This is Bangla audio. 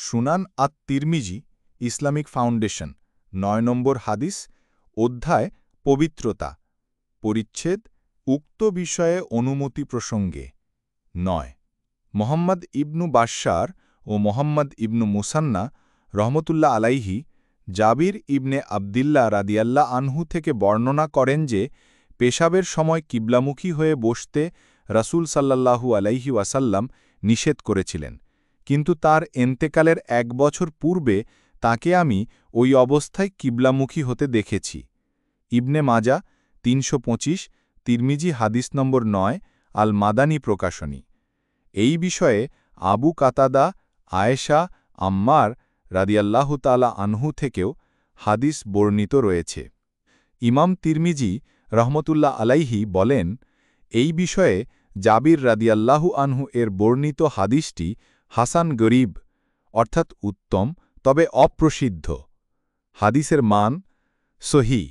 সুনান তিরমিজি ইসলামিক ফাউন্ডেশন ৯ নম্বর হাদিস অধ্যায় পবিত্রতা পরিচ্ছেদ উক্ত বিষয়ে অনুমতি প্রসঙ্গে ৯ মোহাম্মদ ইবনু বাশশার ও মোহাম্মদ ইবনু মুসান্না রহমতুল্লাহ আলাইহি জাবির ইবনে আবদিল্লাহ রাদিয়াল্লাহ আনহু থেকে বর্ণনা করেন যে পেশাবের সময় কিবলামুখী হয়ে বসতে রাসূল সাল্লাল্লাহু আলাইহি ওয়াসাল্লাম নিষেধ করেছিলেন, কিন্তু তার এন্তেকালের ১ বছর পূর্বে তাকে আমি ওই অবস্থায় কিবলামুখী হতে দেখেছি। ইবনে মাজা ৩২৫ তিরমিজি হাদিস নম্বর ৯ আল মাদানী প্রকাশনী। এই বিষয়ে আবু কাতাদা, আয়েশা, আম্মার রাদিয়াল্লাহু তাআলা আনহু থেকেও হাদিস বর্ণিত রয়েছে। ইমাম তিরমিজি রহমতুল্লাহ আলাইহি বলেন, এই বিষয়ে জাবির রাদিয়াল্লাহু আনহু এর বর্ণিত হাদিসটি হাসান গরীব অর্থাৎ উত্তম তবে অপ্রসিদ্ধ। হাদিসের মান সহিহ।